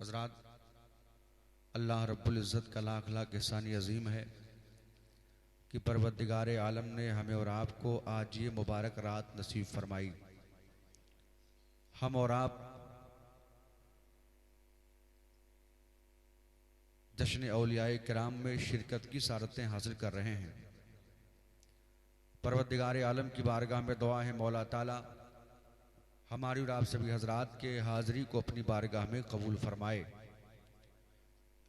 हज़रात, अल्लाह रब्बुल इज़्ज़त का लाख लाख एहसान अज़ीम है कि परवरदिगार आलम ने हमें और आपको आज ये मुबारक रात नसीब फरमाई। हम और आप जश्न औलियाए किराम में शिरकत की सारतें हासिल कर रहे हैं। परवरदिगार आलम की बारगाह में दुआ है मौला ताला हमारी और आप सभी हजरात के हाज़री को अपनी बारगाह में कबूल फरमाए।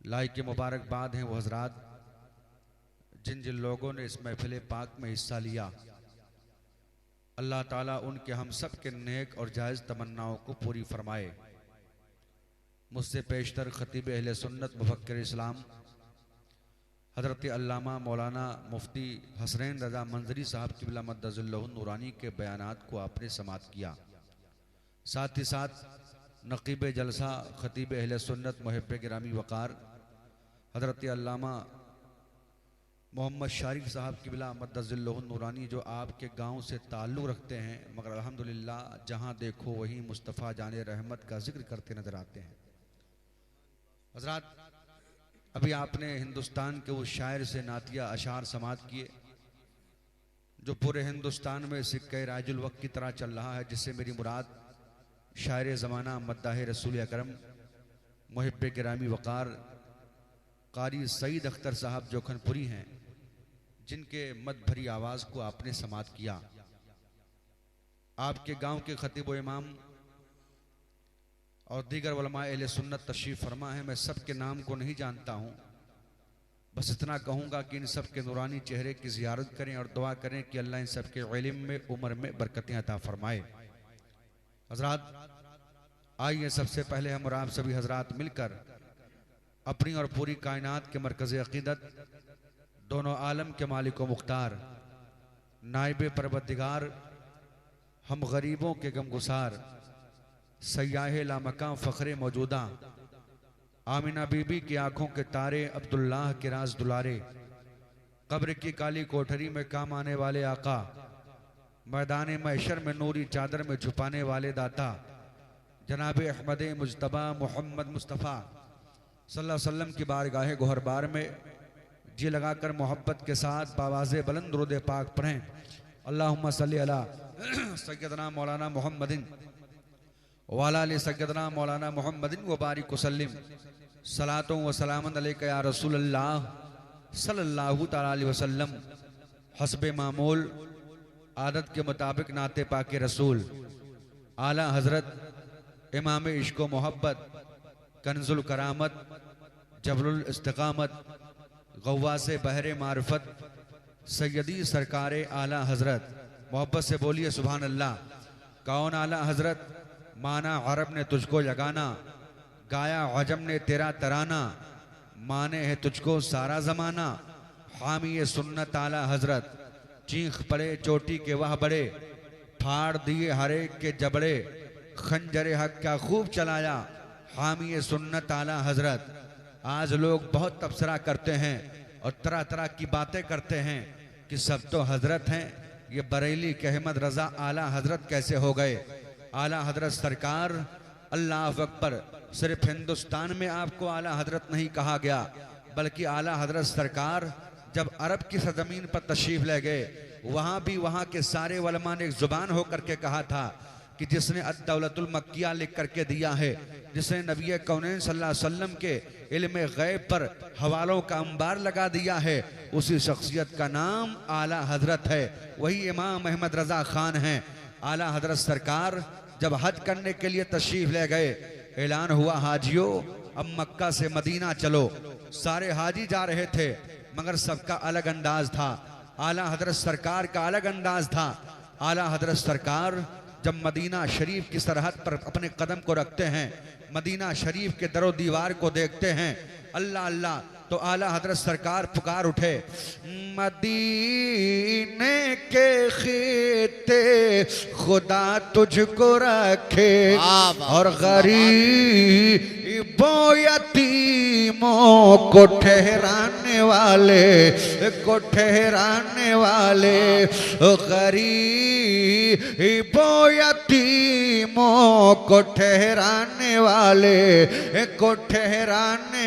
लाइक मुबारकबाद हैं वो हजरात जिन जिन लोगों ने इस महफिल पाक में हिस्सा लिया। अल्लाह ताला उनके हम सब के नेक और जायज़ तमन्नाओं को पूरी फरमाए। मुझसे पेशतर खतीब अहले सुन्नत मुफक्किर इस्लाम हज़रत अल्लामा मौलाना मुफ्ती हसनैन रज़ा मंजरी साहब क़िबला मद्दज़िल्लहुन नूरानी के बयानात को आपने समात किया। साथ ही साथ नक़ीब जलसा खतीब अहले सुन्नत मुहिब्ब गिरामी वक़ार हज़रत अल्लामा मोहम्मद शारिक साहब क़िबला मद्दज़िल्लहुन नूरानी जो आपके गांव से ताल्लुक़ रखते हैं, मगर अल्हम्दुलिल्लाह जहां देखो वहीं मुस्तफ़ा जाने रहमत का जिक्र करते नज़र आते हैं। हज़रात, अभी आपने हिंदुस्तान के उस शायर से नातिया अशार समात किए जो पूरे हिंदुस्तान में सिक्के राजुल वक्त की तरह चल रहा है, जिससे मेरी मुराद शायर ज़माना मद्दाह रसूल अकरम मुहिब्ब गिरामी वक़ार कारी सईद अख्तर साहब जोखनपुरी हैं, जिनके मद भरी आवाज़ को आपने समात किया। आपके गांव के खतीब व इमाम और दीगर उलमाए अहले सुन्नत तशरीफ़ फरमा है। मैं सब के नाम को नहीं जानता हूँ, बस इतना कहूँगा कि इन सब के नूरानी चेहरे की ज़ियारत करें और दुआ करें कि अल्लाह इन सब के इल्म में उम्र में बरकतें अता फरमाए। हज़रात, आइए सबसे पहले हम और आप सभी हज़रात मिलकर अपनी और पूरी कायनात के मरकज़ अक़ीदत दोनों आलम के मालिक व मुख्तार नाइब परवरदिगार हम गरीबों के गमगुसार सयाहे लामकां फ़ख्रे मौजूदा आमिना बीबी की आंखों के तारे अब्दुल्लाह के राज दुलारे कब्र की काली कोठरी में काम आने वाले आका मैदान महशर में नूरी चादर में छुपाने वाले दाता जनाब अहमद मुजतबा मोहम्मद मुस्तफ़ा सल्लल्लाहु अलैहि वसल्लम की बारगाह गोहरबार में जी लगाकर मोहब्बत के साथ बावाज़े बुलंद दुरूद पाक पढ़ें। अल्लाहुम्मा सल्ली अला सय्यदना मौलाना मोहम्मदिन वाला अली सय्यदना मौलाना मोहम्मदिन व बारिक वसल्लिम सलातों व सलामन अलैका या रसूलल्लाह सल्लल्लाहु तआला अलैहि वसल्लम। हस्बे मामूल आदत के मुताबिक नाते पाके रसूल आला हज़रत इमाम इश्क़ व मोहब्बत कंजुल करामत जबरुल इस्तिक़ामत गव्वासे बहरे मारिफत सैयदी सरकारे आला हज़रत। मोहब्बत से बोलिए सुभान अल्लाह। कौन आला हज़रत? माना अरब ने तुझको जगाना, गाया अजम ने तेरा तराना, माने है तुझको सारा ज़माना। हामी सुन्नत आला हज़रत, चीख पड़े चोटी के वह बड़े, फाड़ दिए हरे के जबड़े, खंजरे हक का खूब चलाया। हामी सुन्नत आला हज़रत। आज लोग बहुत तबसरा करते हैं और तरह तरह की बातें करते हैं कि सब तो हज़रत हैं, ये बरेली के अहमद रज़ा आला हज़रत कैसे हो गए। आला हज़रत सरकार, अल्लाह अकबर। सिर्फ हिंदुस्तान में आपको आला हज़रत नहीं कहा गया, बल्कि आला हजरत सरकार जब अरब की सरजमीन पर तशरीफ ले गए, वहां भी वहां के सारे उलमा ने एक जुबान होकर के कहा था कि जिसने अद-दौलतुल मक्किया लिख करके दिया है, जिसने नबी कौनैन सल्लल्लाहु अलैहि वसल्लम के इल्म गैब पर हवालों का अंबार लगा दिया है, उसी शख्सियत का नाम आला हजरत है। वही इमाम अहमद रजा खान हैं। आला हजरत सरकार जब हज करने के लिए तशरीफ ले गए, ऐलान हुआ हाजियों अब मक्का से मदीना चलो। सारे हाजी जा रहे थे मगर सबका अलग अंदाज था। आला हजरत सरकार का अलग अंदाज था। आला हजरत सरकार जब मदीना शरीफ की सरहद पर अपने कदम को रखते हैं, मदीना शरीफ के दरो दीवार को देखते हैं, अल्लाह अल्लाह, तो आला हजरत सरकार पुकार उठे, मदीने के खीते खुदा तुझको रखे और गरीबों यतीमों को ठहराने वाले गरीबों यतीमों को ठहराने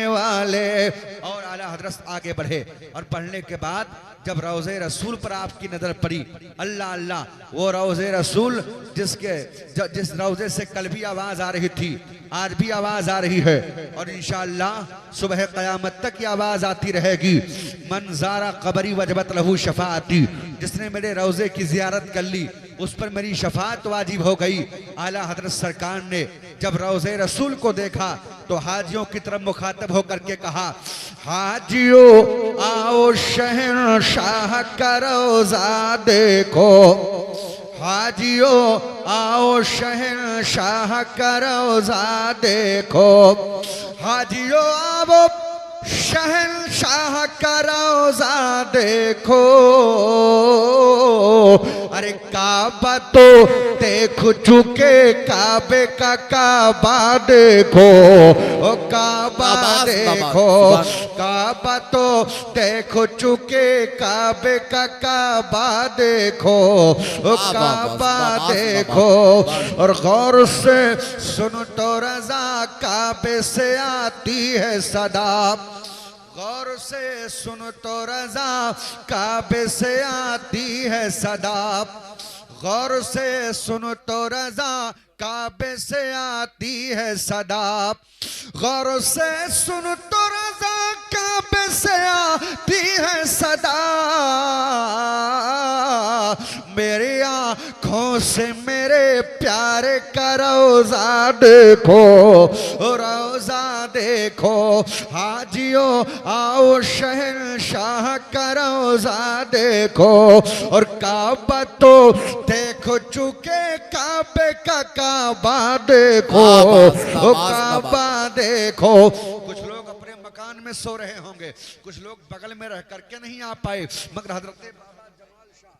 वाले। और आला हजरत आगे बढ़े और पढ़ने के बाद जब रोज़े रसूल पर आपकी नजर पड़ी, अल्लाह अल्लाह, वो रोज़े रसूल जिस रोज़े से कल भी आवाज आ रही थी, आज भी आवाज आ रही है और इंशाअल्लाह सुबह क़यामत तक ये आवाज आती रहेगी। मन ज़ारा क़बरी वजबत लहू शफ़ाअती, जिसने मेरे रोज़े की ज़ियारत कर ली उस पर मेरी शफ़ाअत वाजिब हो गई। आला हजरत सरकार ने जब रोज़े रसूल को देखा तो हाजियों की तरफ मुखातब होकर के कहा, हाजियों आओ शहंशाह का रोज़ा देखो, हाजियों आओ शहंशाह का रोज़ा देखो, हाजियों आओ शहंशाह का रोज़ा देखो। अरे काबा तो देख चुके, काबे का काबा देखो, ओ काबा देखो, काबा तो देख चुके, काबे का काबा देखो, ओ काबा देखो। और गौर से सुन तो रज़ा, काबे से आती है सदा, गौर से सुन तो रज़ा, काबे से आती है सदा, गौर से सुन तो रज़ा, काबे से आती है सदा, गौर से सुन तो रज़ा, काबे से आती है सदा। मेरी आँखों से मेरे प्यारे का रोज़ा देखो, रोज़ा देखो, हाजियों आओ शहंशाह का रोज़ा देखो। और काबा तो देख चुके, काबे का काबा देखो, काबा देखो। कुछ लोग अपने मकान में सो रहे होंगे, कुछ लोग बगल में रह करके नहीं आ पाए, मगर हजरत बाबा जमाल शाह,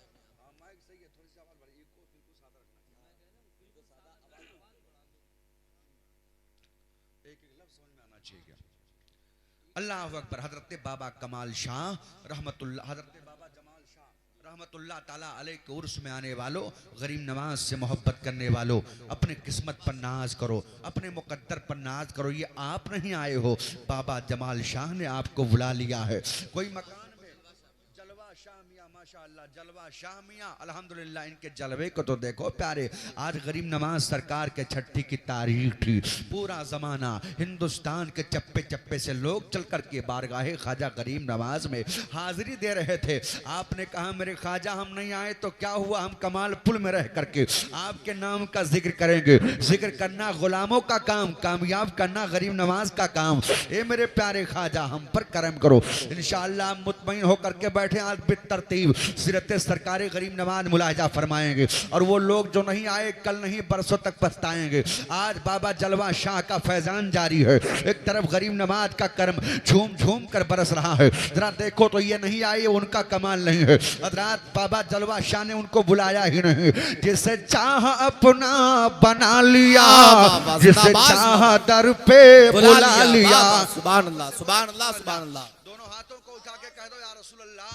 माइक सही है, थोड़ी सी आवाज बढ़ाइए, बिल्कुल सादा रखना, एक लफ्ज समझ में आना चाहिए। अल्लाह अकबर। हजरत बाबा कमाल शाह रहमतुल्लाह, हजरत बाबा जमाल शाह रहमतुल्लाह ताला अलैह के उर्स में आने वालों, गरीब नवाज से मोहब्बत करने वालों, अपने किस्मत पर नाज करो, अपने मुकद्दर पर नाज करो। ये आप नहीं आए हो, बाबा जमाल शाह ने आपको बुला लिया है। कोई मकान में जलवा शाह मियां, माशाअल्लाह जलवा शाह मियां, अल्हम्दुलिल्लाह, इनके जलवे को तो देखो प्यारे। आज गरीब नवाज सरकार के छठी की तारीख थी, पूरा जमाना हिंदुस्तान के चप्पे चप्पे से लोग चल करके बारगाहे ख्वाजा गरीब नवाज में हाजिरी दे रहे थे। आपने कहा मेरे ख्वाजा हम नहीं आए तो क्या हुआ, हम कमाल पुल में रह करके आपके नाम का जिक्र करेंगे। जिक्र करना गुलामों का काम, कामयाब करना गरीब नवाज का काम। ए मेरे प्यारे ख्वाजा हम पर करम करो, इंशाअल्लाह मुतमईन होकर के बैठे। आज बितरतीब सीरत सरकार गरीब नवाज मुलाहिजा फरमाएंगे और वो लोग जो नहीं आए कल नहीं बरसों तक पछताएंगे। आज बाबा जलवा शाह का फैजान जारी है, एक तरफ गरीब नवाज का कर्म झूम झूम कर बरस रहा है। जरा देखो तो ये नहीं आए, उनका कमाल नहीं है। हज़रात बाबा जलवा शाह ने उनको बुलाया ही नहीं, जिसे चाह अपना बना लिया, जिसे चाह दर पे बुला लिया। सुभान अल्लाह, सुभान अल्लाह, सुभान अल्लाह। दोनों हाथों को उठा के कह दो या रसूल अल्लाह,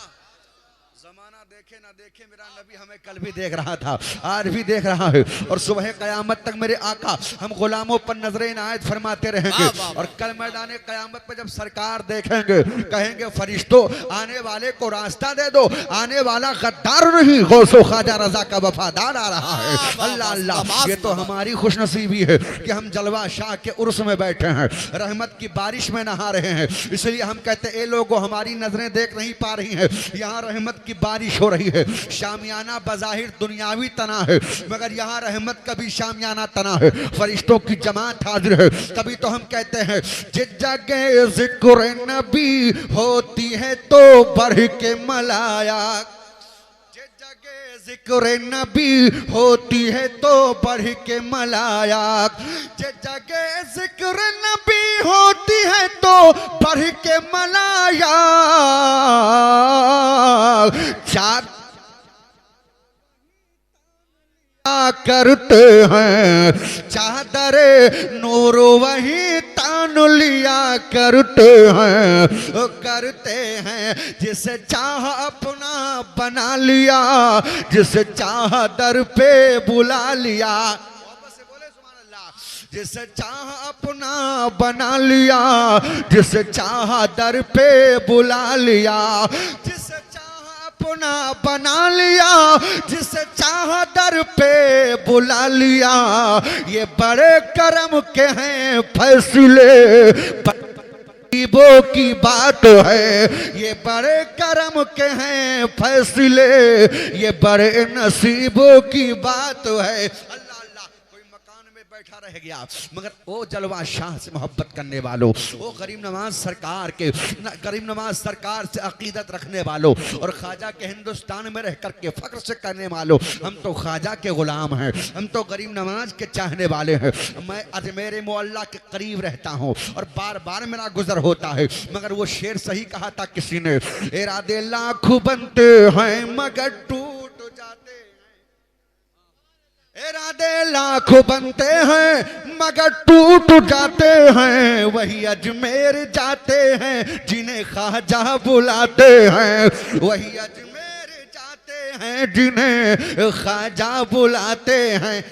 जमाना देखे ना देखे मेरा नबी हमें कल भी देख रहा था, आज भी देख रहा है, और सुबह कयामत तक मेरे आका हम गुलामों पर नजर इनायत फरमाते रहेंगे। और कल मैदान कयामत पे जब सरकार देखेंगे कहेंगे फरिश्तों आने वाले को रास्ता दे दो, आने वाला गद्दार नहीं गौसो ख्वाजा रजा का वफादार आ रहा है। अल्लाह अल्लाह, ये तो हमारी खुशनसीबी है कि हम जलवा शाह के उर्स में बैठे हैं, रहमत की बारिश में नहा रहे हैं। इसलिए हम कहते हैं ए लोगों हमारी नजरें देख नहीं पा रही हैं, यहाँ रहमत की बारिश हो रही है। शामियाना बज़ाहिर दुनियावी तना है मगर यहाँ रहमत का भी शामियाना तना है, फरिश्तों की जमात हाजिर है। तभी तो हम कहते हैं जिस जगह जिक्र नबी होती है तो बढ़ के मलाया, जिस जगह जिक्र नबी होती है तो बढ़ के मलाया, जिस जगह जिक्र नबी होती है तो बढ़ के मलाया। चार करते हैं चादरे नूर वही तान लिया करते हैं जिसे चाह अपना बना लिया, जिसे चाह दर पे बुला लिया, जिसे चाह अपना बना लिया, जिसे चाह दर पे बुला लिया, जिसे चाह अपना बना लिया, जिसे चाह दर पे बुला लिया। ये बड़े करम के हैं फैसले, नसीबों की बात है, ये बड़े करम के हैं फैसले, ये बड़े नसीबों की बात है। बैठा रह गया मगर वो जलवा शाह से मोहब्बत करने वालों, वो गरीब नवाज सरकार के गरीब नवाज सरकार से अकीदत रखने वालों और ख्वाजा के हिंदुस्तान में रह करके फख्र से करने वालों, हम तो ख्वाजा के गुलाम हैं, हम तो गरीब नवाज के चाहने वाले हैं। मैं अजमेर मोहल्ला के करीब रहता हूँ और बार बार मेरा गुजर होता है, मगर वो शेर सही कहा था किसी ने, इरादे लाखों बनते हैं मगर टूट जाते, इरादे लाखों बनते हैं मगर टूट जाते हैं। वही अजमेर जाते हैं जिन्हें ख्वाजा बुलाते हैं, वही अजमेर जाते हैं जिन्हें ख्वाजा बुलाते हैं।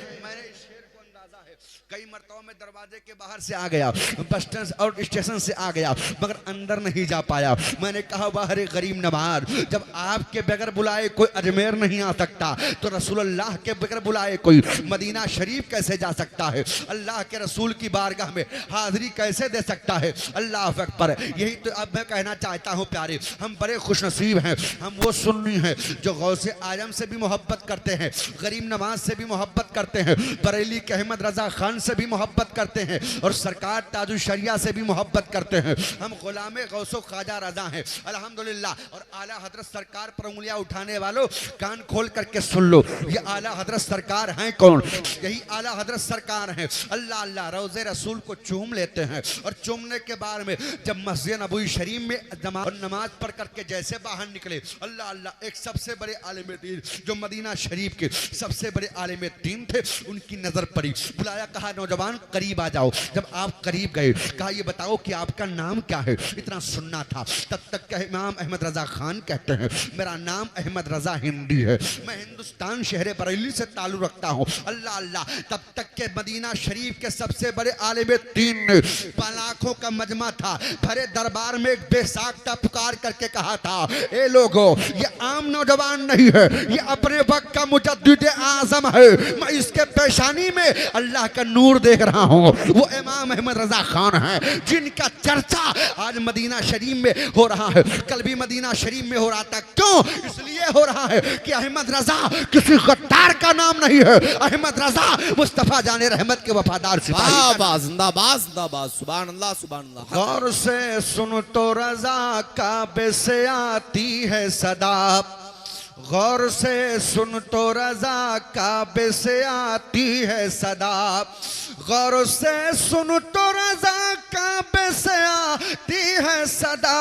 कई मरतबा में दरवाजे के बाहर से आ गया, बस स्टैंड और स्टेशन से आ गया मगर अंदर नहीं जा पाया। मैंने कहा बाहर गरीब नवाज, जब आपके बगैर बुलाए कोई अजमेर नहीं आ सकता तो रसूलुल्लाह के बगैर बुलाए कोई मदीना शरीफ कैसे जा सकता है, अल्लाह के रसूल की बारगाह में हाजिरी कैसे दे सकता है। अल्लाह अकबर। यही तो अब मैं कहना चाहता हूँ प्यारे, हम बड़े खुशनसीब हैं, हम वो सुन्नी हैं जो गौसे आजम से भी मोहब्बत करते हैं, गरीब नवाज से भी मोहब्बत करते हैं, बरेली के अहमद रजा खान से भी मोहब्बत करते हैं और सरकार ताजुल शरिया से भी मोहब्बत करते हैं। हम गुलामे गौसो ख्वाजा रजा हैं अल्हम्दुलिल्लाह। और आला हजरत सरकार पर उंगलियां उठाने वालों कान खोल करके सुन लो, ये आला हजरत सरकार हैं कौन? यही आला हजरत सरकार हैं। अल्लाह अल्लाह रोज़े रसूल को चूम लेते हैं और चूमने के बाद में जब मस्जिद नबवी शरीफ में नमाज पढ़ करके जैसे बाहर निकले, अल्लाह अल्लाह, एक सबसे बड़े आलिम दीन जो मदीना शरीफ के सबसे बड़े आलिम दीन थे, उनकी नजर पड़ी, बुलाया, कहा नौजवान करीब आ जाओ। जब आप करीब गए कहा ये बताओ कि आपका नाम क्या है? इतना सुनना था। तब तक के इमाम अहमद रजा खान कहते हैं मेरा नाम अहमद रजा हिंदी है, मैं हिंदुस्तान शहर बरेली से ताल्लुक़ रखता हूँ। अल्लाह अल्लाह। तब तक के मदीना शरीफ के सबसे बड़े आलिम दीन ने लाखों का मजमा था, भरे दरबार में एक बेसाख्ता पुकार करके कहा था, ए लोगो ये आम नौजवान नहीं है, ये अपने वक्त का मुजद्दिद आज़म है, मैं इसके पेशानी में अल्लाह का नूर देख रहा हूँ। वो इमाम अहमद रजा खान है जिनका चर्चा आज मदीना शरीफ में हो रहा है, कल भी मदीना शरीफ में हो रहा था। क्यों? इसलिए हो रहा है कि अहमद रजा किसी गद्दार का नाम नहीं है, अहमद रजा मुस्तफा जाने रहमत के वफादार सिपाही। जिंदाबाद जिंदाबाद, सुभान अल्लाह सुभान अल्लाह। गौर से सुन तो रजा काबे से आती है सदा, गौर से सुन तो रजा काबे से आती है सदा, गौर से सुन तो रजा काबे से आती है सदा।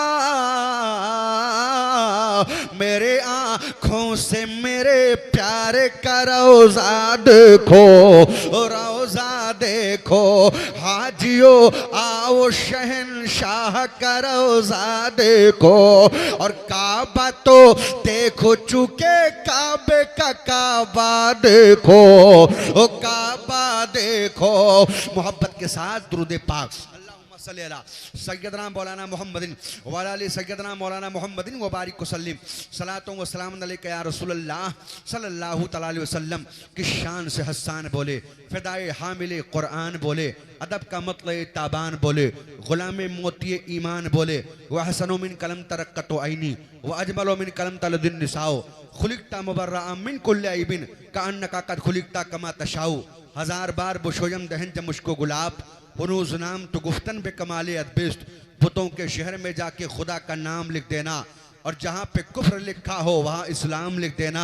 मेरे आँखों से मेरे प्यारे का रोज़ा देखो, रोज़ा देखो, हाजियो आओ शहन शाह का रोजा देखो, और काबा तो देखो चुके, काबे का काबा देखो, ओ काबा देखो। मोहब्बत के साथ दुरूद पाक सैयदना मौलाना मोहम्मदिन वाली सैयदना मौलाना मोहम्मदिन वबारिक वसल्लम सलातों व सलाम अलैका या रसूलल्लाह सल्लल्लाहु तआला अलैहि वसल्लम की शान से हसान बोले, फिदाए हामिले कुरान बोले, अदब का मतलब ताबान बोले, गुलाम मोती ईमान बोले, वह हसनो मिन कलम तरक्कतो आईनी व अजमलो मिन कलम तलदिन निसाओ, खुलिकता मुबर्रा मिन कुल्li ऐबिन कान्नका कद खुलिकता कमा तशाओ। हजार बार बुशोयम दहन ज मुश्को गुलाब, हुनूज नाम तो गुफ्तन बे कमाले अदबिस्त। बुतों के शहर में जाके खुदा का नाम लिख देना, और जहाँ पे कुफ्र लिखा हो वहाँ इस्लाम लिख देना।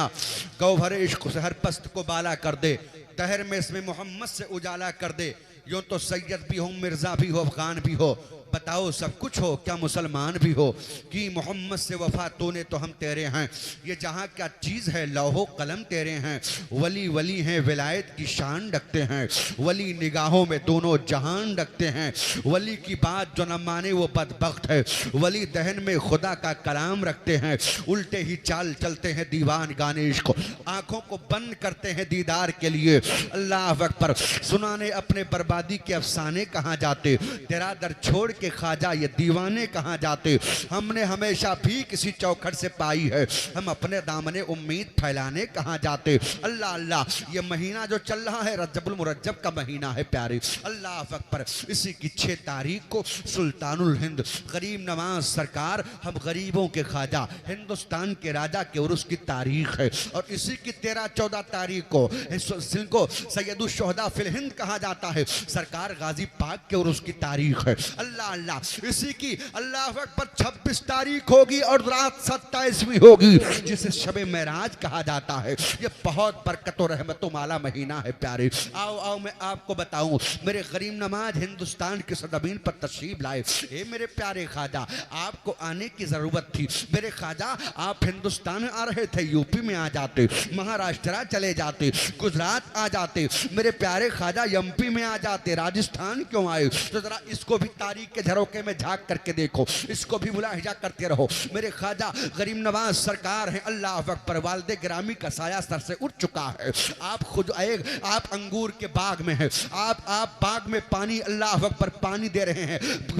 गौहर इश्क से हर पस्त को बाला कर दे, तहर में इसमें मोहम्मद से उजाला कर दे। यूँ तो सैयद भी हो, मिर्ज़ा भी हो, अफगान भी हो, बताओ सब कुछ हो, क्या मुसलमान भी हो। कि मोहम्मद से वफा तूने तो हम तेरे हैं, ये जहाँ क्या चीज़ है लौहो कलम तेरे हैं। वली वली हैं, विलायत की शान रखते हैं, वली निगाहों में दोनों जहान रखते हैं। वली की बात जो न माने वो बदबख्त है, वली दहन में खुदा का कलाम रखते हैं। उल्टे ही चाल चलते हैं दीवान गाने इश्क, आँखों को बंद करते हैं दीदार के लिए। अल्लाह अकबर। सुनाने अपने बर्बादी के अफसाने कहाँ जाते, तेरा दर छोड़ के ख्वाजा ये दीवाने कहाँ जाते। हमने हमेशा भी किसी चौखट से पाई है, हम अपने दामने उम्मीद फैलाने कहाँ जाते। अल्लाह अल्लाह, ये महीना जो चल रहा है रजबुल मुरज्जब का महीना है प्यारे। अल्लाह अकबर। इसी की 6 तारीख को सुल्तानुल हिंद गरीब नवाज सरकार, हम गरीबों के ख्वाजा, हिंदुस्तान के राजा के उर्स की तारीख है। और इसी की 13-14 तारीख को जिनको सैयदुल शोहदा फिल हिंद कहा जाता है, सरकार गाजी पाक के उर्स की तारीख है। अल्लाह अल्लाह। इसी की अल्लाह अकबर 26 तारीख होगी और रात 27वीं होगी, जिसे शबे मेराज कहा जाता है। ये बहुत बरकत और रहमतों वाला महीना है प्यारे। आओ आओ मैं आपको बताऊं, मेरे गरीब नवाज हिंदुस्तान के सरजमीन पर तशरीफ लाए। ए मेरे प्यारे ख्वाजा, आपको आने की जरूरत थी। मेरे ख्वाजा आप हिंदुस्तान में आ रहे थे, यूपी में आ जाते, महाराष्ट्र चले जाते, गुजरात आ जाते, मेरे प्यारे ख्वाजा एमपी में आ जाते, राजस्थान क्यों आए? तो जरा इसको भी तारीख के झरोके में झांक करके देखो, इसको भी मुलाहिजा करते रहो। मेरे ख्वाजा गरीब नवाज सरकार हैं, अल्लाह अकबर। वालिद गिरामी का साया सर से उठ चुका है। आप खुद आए, आप अंगूर के बाग में हैं, आप बाग में पानी, अल्लाह अकबर, पानी दे रहे हैं,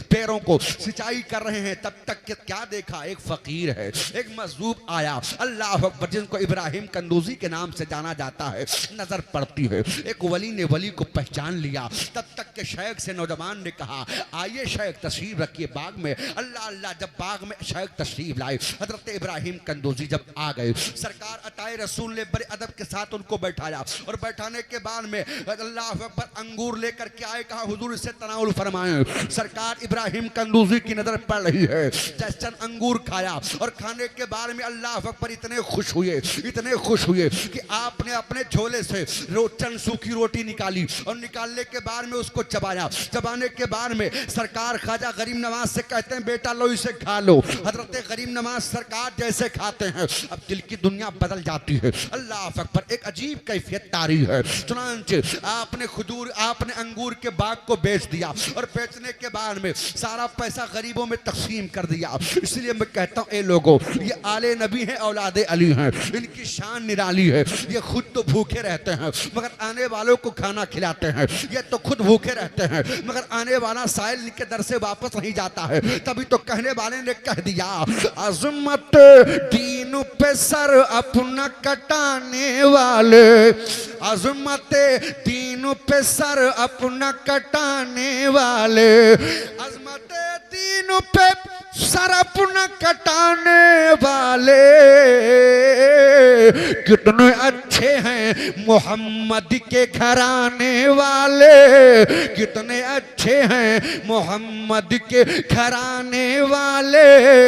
पेड़ों को सिंचाई कर रहे हैं। तब तक के क्या देखा, एक फकीर है, एक मजलूब आया, अल्लाह अकबर, जिनको इब्राहिम कंदूजी के नाम से जाना जाता है। नजर पड़ती है, एक वली ने वली को पहचान लिया। तब तक के शेख से नौजवान ने कहा, आइए शेख तशरीफ रखिए बाग में। अल्लाह अल्लाह। जब बाग में शेख तशरीफ लाए, हजरत इब्राहिम कंदूजी जब आ गए, सरकार अताए रसूल ने बड़े अदब के साथ उनको बैठाया, और बैठाने के बाद में अल्लाह अकबर अंगूर लेकर के आए, कहा हुजूर इससे तनाउल फरमाएं। सरकार इब्राहिम कंदूजी की नजर पड़ रही है, जैसे अंगूर खाया, और खाने के बाद में अल्लाह अकबर इतने खुश हुए, इतने खुश हुए कि आपने अपने झोले से चंद सूखी रोटी निकाली, और निकालने के बाद में उसको चबाया। चबाने के बाद में सरकार ख्वाजा गरीब नवाज से कहते हैं, बेटा लो इसे खा लो। हजरत गरीब नवाज सरकार जैसे खाते हैं, अब दिल की दुनिया बदल जाती है। अल्लाह अकबर। एक अजीब कैफियत तारी है। चुनांचे आपने खजूर, आपने अंगूर के बाग को बेच दिया, और बेचने के बाद में सारा पैसा गरीबों में तकसीम कर दिया। इसलिए मैं कहता हूँ, ए लोगों, ये आले नबी हैं, औलादे अली हैं, इनकी शान निराली है। ये खुद तो भूखे रहते हैं मगर आने वालों को खाना खिलाते हैं। ये तो खुद भूखे रहते हैं मगर आने वाला साइल के दर से वापस नहीं जाता है। तभी तो कहने वाले ने कह दिया, अज़मत दीन पे सर अपना कटाने वाले, अज़मत दीन पे सर अपना कटाने वाले, अज़मत दीन पे सर अपना कटाने वाले, कितने अच्छे हैं मोहम्मद के घराने वाले, कितने अच्छे हैं मोहम्मद के घराने वाले।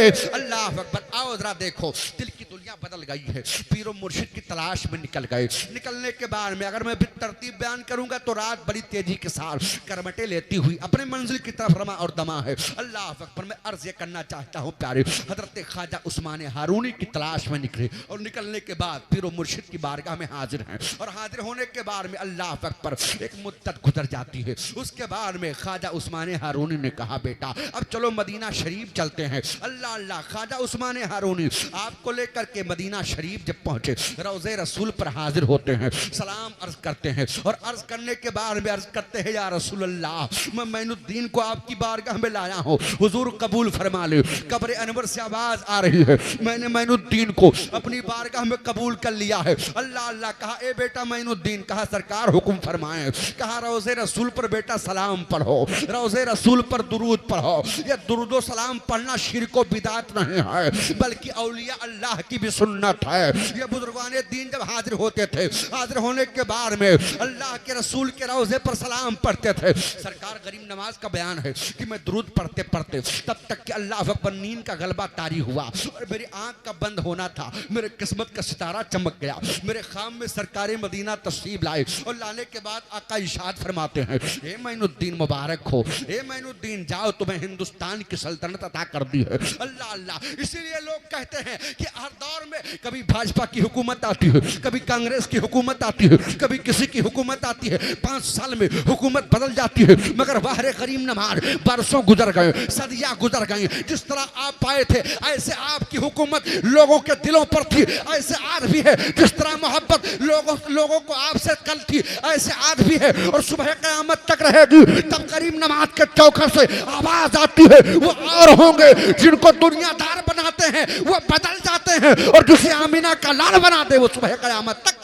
अल्लाह अकबर। आओ जरा देखो, दिल की दुनिया बदल गई है। पीरो मुर्शिद की तलाश में निकल गए। निकलने के बाद में अगर मैं तरतीब बयान करूंगा तो रात बड़ी तेजी के साथ करवटें लेती हुई अपने मंजिल की तरफ रमा और दमा है। अल्लाह अकबर। मैं अर्ज ये करना चाहता हूँ प्यारे, हजरत ख्वाजा उस्मान हारूनी की तलाश में निकले और निकलने के बाद पीरो मुर्शिद की बारगाह में हाजिर हैं। और हाजिर होने के बाद में अल्लाह अकबर एक मुद्दत गुजर जाती है। उसके बाद में ख्वाजा उस्मान हारूनी ने कहा बेटा अब चलो मदीना शरीफ चलते हैं। अल्लाह अल्लाह। ख्वाजा उस्मान हारूनी आपको लेकर के मदीना शरीफ जब पहुंचे रोज़े रसूल पर हाजिर होते हैं, सलाम अर्ज करते हैं और अर्ज करने के बाद में अर्ज करते हैं या रसूल अल्लाह मैं मैनुद्दीन को आपकी बारगाह में लाया हूँ, हुजूर कबूल फरमा ले। कब्र अनवर से आवाज आ रही है मैंने मैनुद्दीन को अपनी बारगाह में कबूल कर लिया है। अल्लाह अल्लाह। कहा ए बेटा मैनुद्दीन। कहा सरकार हुक्म फरमाए। कहा रोज़े रसूल पर बेटा सलाम पढ़ो, रोज़े रसूल पर दुरूद पढ़ो। ये दुरूद सलाम पढ़ना शिर्क बिदात नहीं है बल्कि औलिया अल्लाह की भी सुन्नत है। ये बुजुर्गाने दीन जब हाजिर होते थे, हाजिर होने के बाद में अल्लाह के रसूल के रोज़े पर सलाम पढ़ते थे। सरकार गरीब नमाज का बयान है कि मैं दुरूद पढ़ते पढ़ते तब तक कि अल्लाह अकबर नींद का गलबा तारी हुआ और मेरी आंख का बंद होना था। मेरे किस्मत का सितारा चमक गया। मेरे खाम में सरकार मदीना तशरीफ लाए और लाने के बाद आका इरशाद फरमाते हैं ए मैनुद्दीन मुबारक हो, ए मैनुद्दीन जाओ तुम्हें हिंदुस्तान की सल्तनत अता कर दी है। अल्लाह अल्लाह। इसीलिए लोग कहते हैं कि हर दौर में कभी भाजपा की हुकूमत आती है, कभी कांग्रेस की हुकूमत आती है, कभी किसी की हुकूमत आती है, 5 साल में हुकूमत बदल जाती है। मगर वाहरे करीम नमाज बरसों गुजर गए, सदियां गुजर गई। जिस तरह आप आए थे ऐसे आपकी हुकूमत लोगों के दिलों पर थी, ऐसे आज भी है। जिस तरह मोहब्बत लोगों को आपसे कल थी ऐसे आज भी है और सुबह क़यामत तक रहेगी। तब करीम नमाज के चौखट से आवाज आती है वो और होंगे जिनको दुनियादार बनाते हैं वो बदल जाते हैं और जिसे आमीना का लाल बना दे वो सुबह क़यामत तक।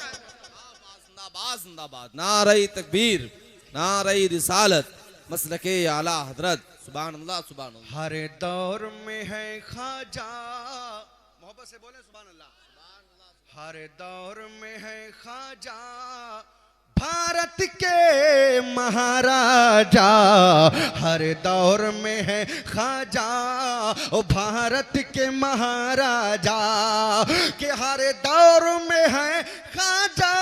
जिंदाबाद जिंदाबाद। नारे तकबीर, नारे रिसालत, मसलके आला हजरत। सुभान अल्लाह सुभान अल्लाह। हर दौर में है ख्वाजा, मोहब्बत से बोले सुभान अल्लाह। हर दौर में है ख्वाजा भारत के महाराजा, हर दौर में है ख्वाजा ओ भारत के महाराजा के हर दौर में है ख्वाजा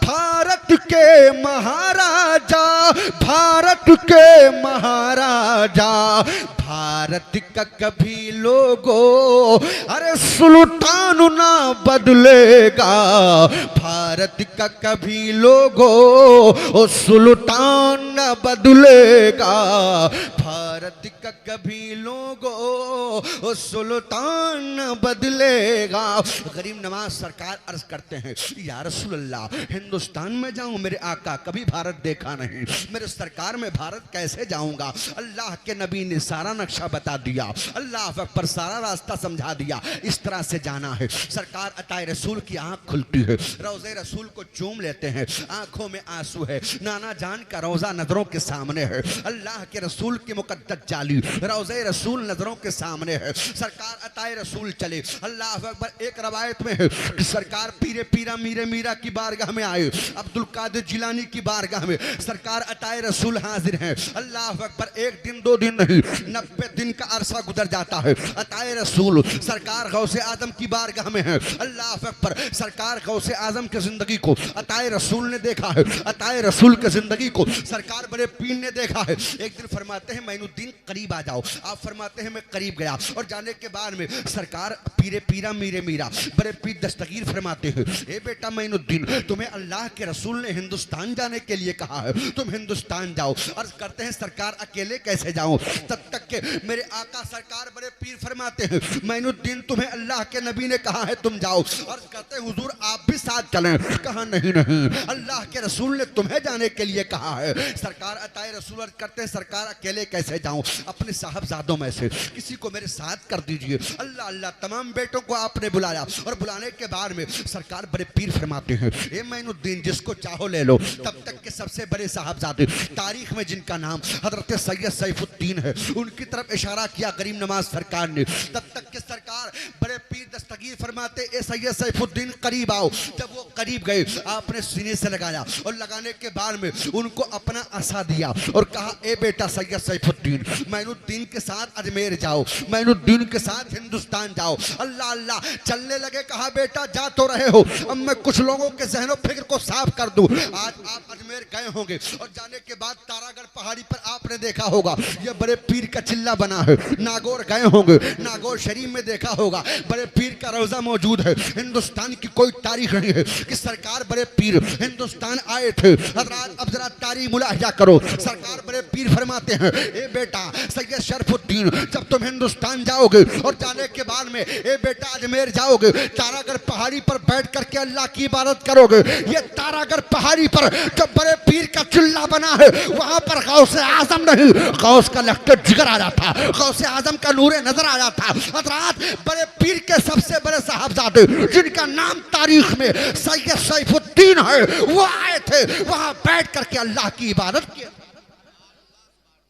भारत के महाराजा, भारत के महाराजा। भारत का कभी लोगो अरे सुल्तान ना बदलेगा, भारत का कभी लोगो ओ सुल्तान ना बदलेगा, भारत का कभी लोगो ओ सुल्तान ना बदलेगा। गरीब नवाज सरकार अर्ज करते हैं या रसूल अल्लाह हिंदुस्तान में जाऊं मेरे आका कभी भारत देखा नहीं, मेरे सरकार में भारत कैसे जाऊंगा। अल्लाह के नबी ने सारा नक्शा बता दिया, अल्लाह अकबर सारा रास्ता समझा दिया, इस तरह से जाना है। सरकार अताए रसूल की आंख खुलती है, रोज़े रसूल को चूम लेते हैं, आंखों में आंसू है। नाना जान का रोज़ा नजरों के सामने है, अल्लाह के रसूल की मुकद्दस जाली रोज़े रसूल नजरों के सामने है। सरकार अताए रसूल चले, अल्लाह अकबर। एक रवायत में है कि सरकार पीरे पीरा मीरे मीरा की बारगाह में आए, अब्दुल कादिर जिलानी की बारगाह में सरकार अताए रसूल हाजिर हैं। अल्लाह अकबर। 1 दिन 2 दिन नहीं 90 दिन का अरसा गुजर जाता है। अताए रसूल सरकार गौसे आजम की बारगाह में है। अल्लाह अकबर। सरकार गौसे आजम की जिंदगी को अताए रसूल ने देखा है, अताए रसूल की जिंदगी को सरकार बड़े पीर ने देखा है। एक दिन फरमाते हैं मैनुद्दीन करीब आ जाओ, आप फरमाते हैं मैं करीब गया और जाने के बाद में सरकार पीरे पीरा मीरे मीरा बड़े पीर दस्तगीर फरमाते हैं ए बेटा मैनुद्दीन तुम्हें अल्लाह के रसूल ने हिंदुस्तान जाने के लिए कहा है, तुम हिंदुस्तान जाओ। अर्ज करते हैं सरकार अकेले कैसे जाऊं, तब तक के मेरे आका सरकार बड़े पीर फरमाते हैं मैनुद्दीन तुम्हें अल्लाह के नबी ने कहा है तुम जाओ। अर्ज करते हैं हुजूर आप भी साथ चलें। कहा नहीं नहीं अल्लाह के रसूल ने तुम्हें जाने के लिए कहा है। सरकार अताए रसूल अर्ज करते हैं सरकार अकेले कैसे जाऊं, अपने साहबजादों में से किसी को मेरे साथ कर दीजिए। अल्लाह अल्लाह। तमाम बेटों को आपने बुलाया और बुलाने के बाद में सरकार बड़े पीर फरमाते हैं ए मैनुद्दीन जिसको चाहो ले लो। तब तक के सबसे बड़े साहबजादे तारीख में जिनका नाम हजरत सैयद सैफुद्दीन है उनकी तरफ इशारा किया गरीब नवाज सरकार ने। तब तक के सरकार बड़े पीर दस्तगीर फरमाते ए सैयद सैफुद्दीन करीब आओ। जब वो करीब गए, आपने सीने से लगाया और लगाने के बाद में उनको अपना असा दिया और कहा, ए बेटा सैयद सैफुद्दीन, मैनुद्दीन के साथ अजमेर जाओ, मैनुद्दीन के साथ हिंदुस्तान जाओ। अल्लाह अल्लाह चलने लगे। कहा, बेटा जा तो रहे हो, अब मैं कुछ लोगों के ज़हनों फिक्र को साफ कर दूं। आज आप अजमेर गए होंगे और जाने के बाद तारागढ़ पहाड़ी पर आपने देखा होगा ये बड़े पीर का चिल्ला बना है। नागौर गए होंगे, नागौर शरीफ में देखा होगा बड़े पीर का रोजा मौजूद है। हिंदुस्तान की कोई तारीख नहीं है कि सरकार बड़े पीर हिंदुस्तान आए थे। हजरात अब जरा तारीख मुलाहिजा करो। सरकार बड़े पीर फरमाते हैं, ए बेटा सैयद शरफुद्दीन, जब तुम हिंदुस्तान जाओगे और जाने के बाद में ए बेटा अजमेर जाओगे, तारागढ़ पहाड़ी पर बैठ करके अल्लाह की इबादत करोगे। ये तारागढ़ पहाड़ी पर जब बड़े पीर का चिल्ला बना है, वहां पर गौसे आजम नहीं, गौस का लश्कर जिगर आ जाता, गौसे आजम का नूरे नजर आ जाता। हजरात बड़े पीर के सबसे बड़े साहबजादे जिनका नाम तारीख में सैयद सैफुद्दीन है, वो आए थे, वहां बैठ करके अल्लाह की इबादत की।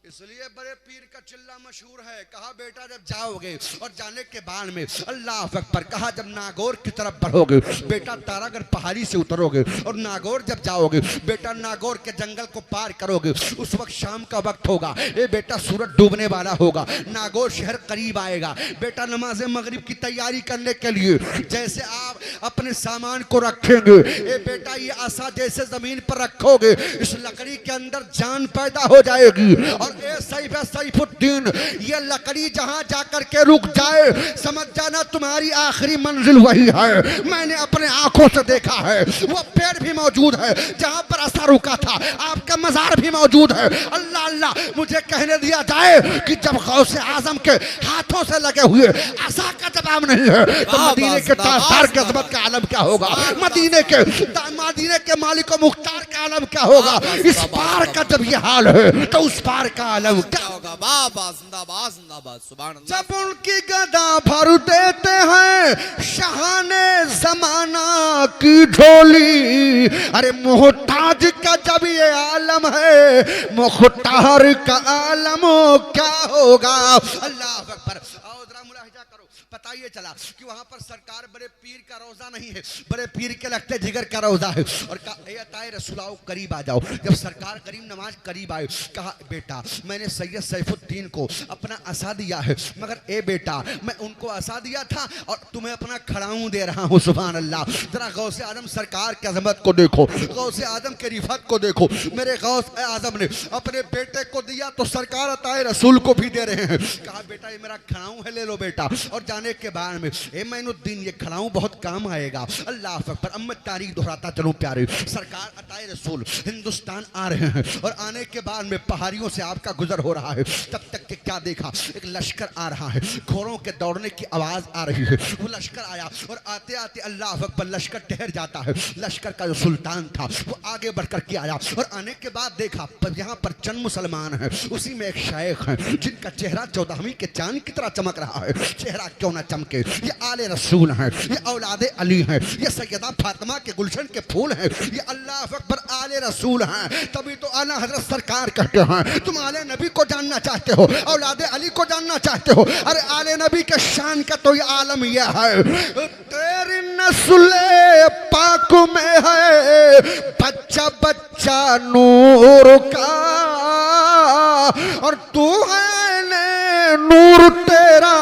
इसलिए बड़े पीर का चिल्ला मशहूर है। कहा, बेटा जब जाओगे और जाने के बाद में अल्लाह अकबर, कहा जब नागौर की तरफ बढ़ोगे, बेटा तारागढ़ पहाड़ी से उतरोगे और नागौर जब जाओगे, बेटा नागौर के जंगल को पार करोगे, उस वक्त शाम का वक्त होगा। ए बेटा सूरज डूबने वाला होगा, नागौर शहर करीब आएगा। बेटा नमाज मगरिब की तैयारी करने के लिए जैसे आप अपने सामान को रखेंगे, ए बेटा ये आसा जैसे जमीन पर रखोगे, इस लकड़ी के अंदर जान पैदा हो जाएगी। और सैफुद्दीन, ये लकड़ी जहां जाकर के रुक जाए, समझ जाना तुम्हारी आखिरी मंजिल वही है। मैंने अपने आंखों से देखा है, वो पेड़ भी मौजूद है जहां पर असा रुका था, आपका मजार भी मौजूद है। अल्लाह अल्लाह मुझे कहने दिया जाए कि जब गौसे आजम के हाथों से लगे हुए असा का जवाब नहीं है, तो मदीने के ताजदार के अजमत का आलम क्या होगा, मदीने के मालिक व मुख्तार का आलम क्या होगा। इस पार का जब ये हाल है तो उस पार का आलम क्या होगा। बाबा जिंदाबाद जिंदाबाद सुभान अल्लाह। जब उनकी गदा भर देते हैं शाहाने जमाना की झोली, अरे मुहताज का जब ये आलम है, मुख्तार का आलम क्या होगा। अल्लाह अकबर। आओ जरा मुलाहिजा करो। पता ये चला कि वहां पर सरकार बड़े पीर का रोजा नहीं है, बड़े पीर के लगते जिगर का रोजा है। और कहा, रसूलाओ करीब आ जाओ। जब सरकार करीम नमाज करीब आए, कहा, बेटा मैंने सैयद सैफुद्दीन को अपना असा दिया है, मगर ए बेटा मैं उनको असा दिया था और तुम्हें अपना खड़ाऊं दे रहा हूं। सुभान अल्लाह। जरा गौसे आजम सरकार की अजमत को देखो, गौसे आजम के रिफत को देखो। मेरे गौस आजम ने अपने बेटे को दिया तो सरकार अताए रसूल को भी दे रहे हैं। कहा, बेटा ये मेरा खड़ाऊं है, ले लो बेटा। और जाने के बाद में ए मैनुद्दीन, ये खड़ाऊं बहुत काम आएगा। अल्लाह अकबर। अब मैं तारीख दोहराता चलूं प्यारे। सरकार अताए रसूल हिंदुस्तान आ रहे हैं और आने के बाद में पहाड़ियों से आपका गुजर हो रहा है। तब तक के क्या देखा, एक लश्कर आ रहा है, घोड़ों के दौड़ने की आवाज आ रही है। वो लश्कर आया और आते आते अल्लाह अकबर लश्कर ठहर जाता है। लश्कर का जो सुल्तान था वो आगे बढ़कर के आया और आने के बाद देखा यहाँ पर चंद मुसलमान हैं, उसी में एक शेख है जिनका चेहरा 14वीं के चांद की तरह चमक रहा है। चेहरा क्यों ना चमके, ये आले रसूल हैं, ये औलादे अली हैं, ये सैयदा फातिमा के गुलशन के फूल हैं, ये अल्लाह अकबर आले रसूल हैं। तभी तो आला हजरत सरकार कहते हैं, तुम आले नबी को जानना चाहते हो, औलादे अली को जानना चाहते हो, अरे आले नबी के शान का तो ये आलम यह है, तेरी नस्ले पाक में है बच्चा बच्चा नूर का, और तू है नूर तेरा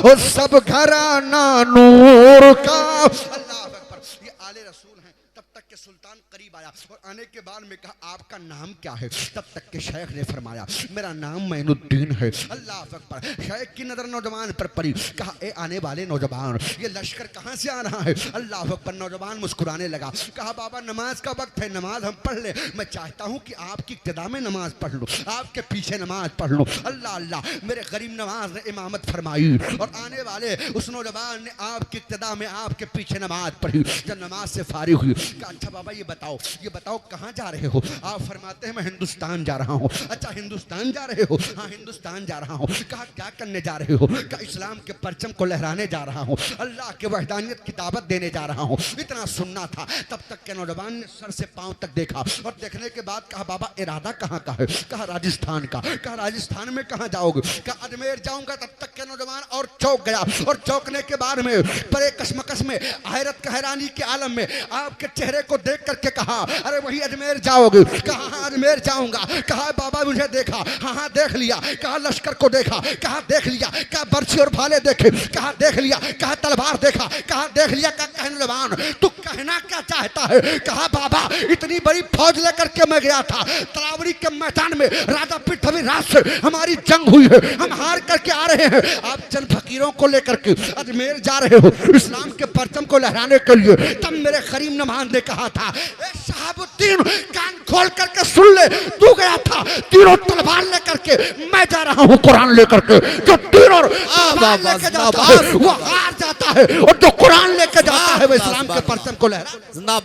और सब घराना नूर का। अल्लाह अकबर। ये आले रसूल हैं। तब तक के सुल्तान करीब आया और आने के बाद में कहा, आपका नाम क्या है। तब तक के शेख ने फरमाया, मेरा नाम मैनुद्दीन है। अल्लाह अकबर। शेख की नजर नौजवान पर पड़ी। कहा, ए आने वाले नौजवान, ये लश्कर कहाँ से आ रहा है। अल्लाह अकबर। नौजवान मुस्कुराने लगा। कहा, बाबा नमाज का वक्त है, नमाज हम पढ़ ले। मैं चाहता हूँ कि आपकी इब्तिदा में नमाज पढ़ लूँ, आपके पीछे नमाज पढ़ लूँ। अल्लाह अल्लाह। मेरे गरीब नवाज ने इमामत फरमाई और आने वाले उस नौजवान ने आपकी इब्तिदा में आपके पीछे नमाज पढ़ी। जब नमाज से फारिग हुई, कहा, अच्छा बाबा ये बताओ, ये बताओ कहाँ जा रहे हो? आप फरमाते हैं मैं हिंदुस्तान जा रहा हूँ। अच्छा हिंदुस्तान जा रहे हो? हाँ हिंदुस्तान जा रहा हूँ। कहा क्या करने जा रहे हो? कहा इस्लाम के परचम को लहराने जा रहा हूँ, अल्लाह के वहदानियत की दावत देने जा रहा हूँ। इतना सुनना था। तब तक के नौजवान ने सर से पांव तक देखा और देखने के बाद कहा बाबा इरादा कहाँ का है? कहा राजस्थान का। कहा राजस्थान में कहाँ जाओगे? कहा अजमेर जाऊंगा। तब तक के नौजवान और चौंक गया और चौंकने के बाद में बड़े कसमकस में हैरत का हैरानी के आलम में आपके चेहरे को देख करके कहा अरे वही अजमेर जाओगे? कहा हाँ अजमेर जाऊंगा। कहा बाबा मुझे देखा? हाँ हाँ देख लिया। कहा लश्कर को देखा? कहा देख लिया। कहा बर्छी और भाले देखे? कहा देख लिया। कहा तलवार देखा? कहा देख लिया। कहा कहने जवान तू कहना क्या चाहता है? कहा बाबा इतनी बड़ी फौज लेकर के मैं गया था, तरावरी के मैदान में राजा पृथ्वीराज से हमारी जंग हुई है, हम हार करके आ रहे हैं। आप चंद फकीरों को लेकर के अजमेर जा रहे हो इस्लाम के परचम को लहराने के लिए। तब मेरे करीम नमाज ने कहा था शहाबुद्दीन कान खोल करके सुन ले, तू गया था तीरों तलवार लेकर के, मैं जा रहा हूँ कुरान लेकर के। जो तीर और तलवार लेके जाता है वो हार जाता है और जो कुरान लेके जाता है वो इस्लाम के परचम को लहरा।